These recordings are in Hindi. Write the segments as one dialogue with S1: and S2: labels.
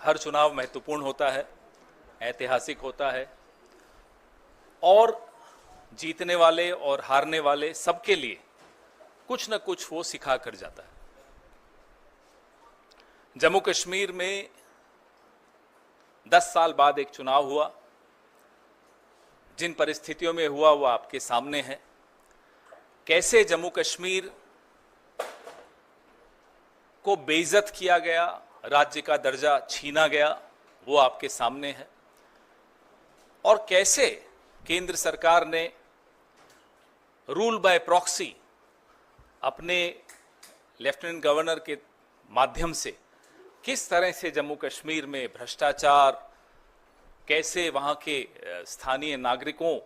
S1: हर चुनाव महत्वपूर्ण होता है, ऐतिहासिक होता है और जीतने वाले और हारने वाले सबके लिए कुछ न कुछ वो सिखा कर जाता है। जम्मू कश्मीर में 10 साल बाद एक चुनाव हुआ। जिन परिस्थितियों में हुआ वो आपके सामने है। कैसे जम्मू कश्मीर को बेइज्जत किया गया, राज्य का दर्जा छीना गया, वो आपके सामने है। और कैसे केंद्र सरकार ने रूल बाय प्रॉक्सी अपने लेफ्टिनेंट गवर्नर के माध्यम से किस तरह से जम्मू कश्मीर में भ्रष्टाचार, कैसे वहां के स्थानीय नागरिकों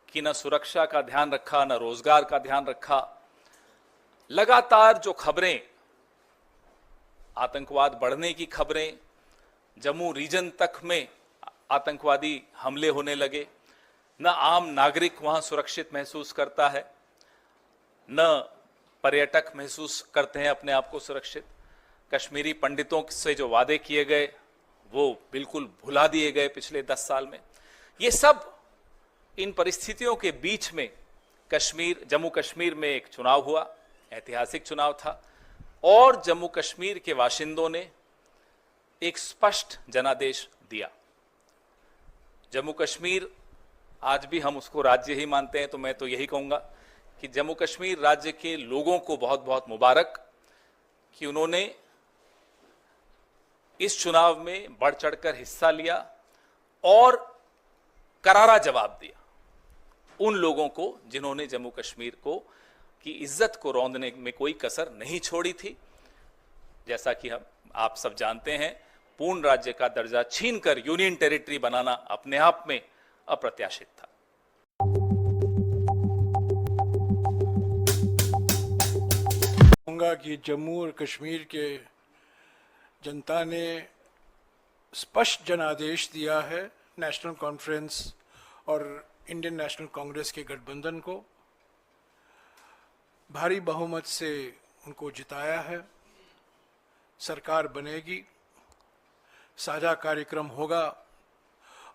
S1: की न सुरक्षा का ध्यान रखा, न रोजगार का ध्यान रखा। लगातार जो खबरें, आतंकवाद बढ़ने की खबरें, जम्मू रीजन तक में आतंकवादी हमले होने लगे, न आम नागरिक वहां सुरक्षित महसूस करता है, न पर्यटक महसूस करते हैं अपने आप को सुरक्षित। कश्मीरी पंडितों से जो वादे किए गए वो बिल्कुल भुला दिए गए पिछले 10 साल में। ये सब इन परिस्थितियों के बीच में जम्मू कश्मीर में एक चुनाव हुआ, ऐतिहासिक चुनाव था और जम्मू कश्मीर के बाशिंदों ने एक स्पष्ट जनादेश दिया। जम्मू कश्मीर, आज भी हम उसको राज्य ही मानते हैं, तो मैं तो यही कहूंगा कि जम्मू कश्मीर राज्य के लोगों को बहुत बहुत मुबारक कि उन्होंने इस चुनाव में बढ़ चढ़कर हिस्सा लिया और करारा जवाब दिया उन लोगों को जिन्होंने जम्मू कश्मीर की इज्जत को रौंदने में कोई कसर नहीं छोड़ी थी। जैसा कि आप सब जानते हैं, पूर्ण राज्य का दर्जा छीनकर यूनियन टेरिटरी बनाना अपने आप में अप्रत्याशित था।
S2: कहूँगा कि जम्मू और कश्मीर के जनता ने स्पष्ट जनादेश दिया है नेशनल कॉन्फ्रेंस और इंडियन नेशनल कांग्रेस के गठबंधन को। भारी बहुमत से उनको जिताया है। सरकार बनेगी, साझा कार्यक्रम होगा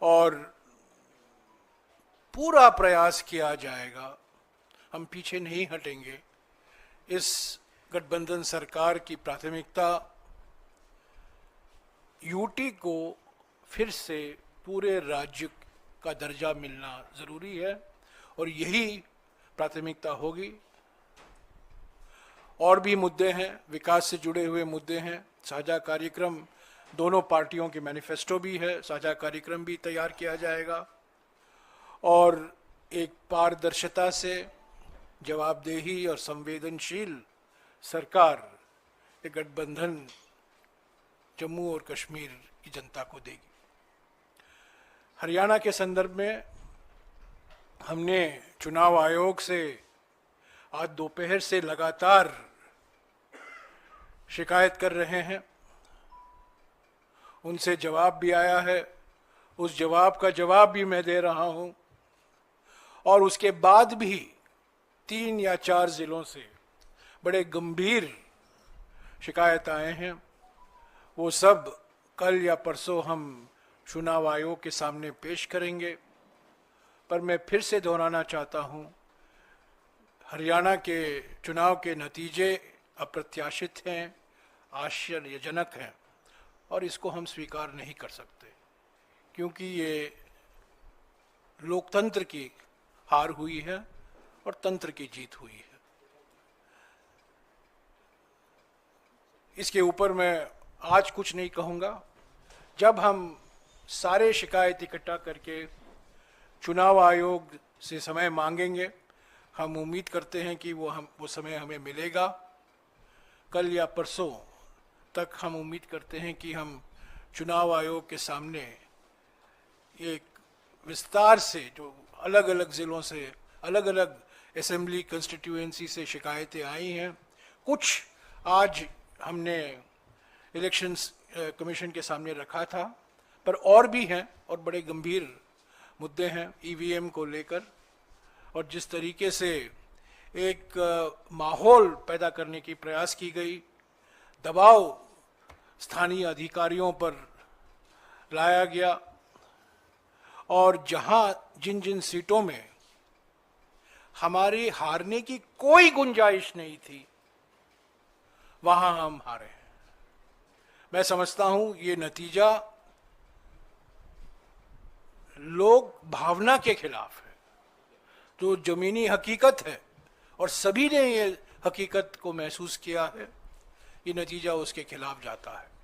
S2: और पूरा प्रयास किया जाएगा। हम पीछे नहीं हटेंगे। इस गठबंधन सरकार की प्राथमिकता यूटी को फिर से पूरे राज्य का दर्जा मिलना जरूरी है और यही प्राथमिकता होगी। और भी मुद्दे हैं, विकास से जुड़े हुए मुद्दे हैं। साझा कार्यक्रम, दोनों पार्टियों के मैनिफेस्टो भी है, साझा कार्यक्रम भी तैयार किया जाएगा और एक पारदर्शिता से जवाबदेही और संवेदनशील सरकार एक गठबंधन जम्मू और कश्मीर की जनता को देगी। हरियाणा के संदर्भ में हमने चुनाव आयोग से आज दोपहर से लगातार शिकायत कर रहे हैं। उनसे जवाब भी आया है, उस जवाब का जवाब भी मैं दे रहा हूं और उसके बाद भी 3 या 4 जिलों से बड़े गंभीर शिकायत आए हैं। वो सब कल या परसों हम चुनाव आयोग के सामने पेश करेंगे। पर मैं फिर से दोहराना चाहता हूं, हरियाणा के चुनाव के नतीजे अप्रत्याशित हैं, आश्चर्यजनक हैं और इसको हम स्वीकार नहीं कर सकते क्योंकि ये लोकतंत्र की हार हुई है और तंत्र की जीत हुई है। इसके ऊपर मैं आज कुछ नहीं कहूँगा। जब हम सारे शिकायत इकट्ठा करके चुनाव आयोग से समय मांगेंगे, हम उम्मीद करते हैं कि वो समय हमें मिलेगा। कल या परसों तक हम उम्मीद करते हैं कि हम चुनाव आयोग के सामने एक विस्तार से जो अलग अलग ज़िलों से, अलग अलग असेंबली कंस्टिट्यूएंसी से शिकायतें आई हैं, कुछ आज हमने इलेक्शंस कमीशन के सामने रखा था, पर और भी हैं और बड़े गंभीर मुद्दे हैं ईवीएम को लेकर और जिस तरीके से एक माहौल पैदा करने की प्रयास की गई, दबाव स्थानीय अधिकारियों पर लाया गया और जहां जिन जिन सीटों में हमारी हारने की कोई गुंजाइश नहीं थी वहां हम हारे। मैं समझता हूं ये नतीजा लोक भावना के खिलाफ है, जो जमीनी हकीकत है और सभी ने ये हकीकत को महसूस किया है। ये नतीजा उसके खिलाफ जाता है।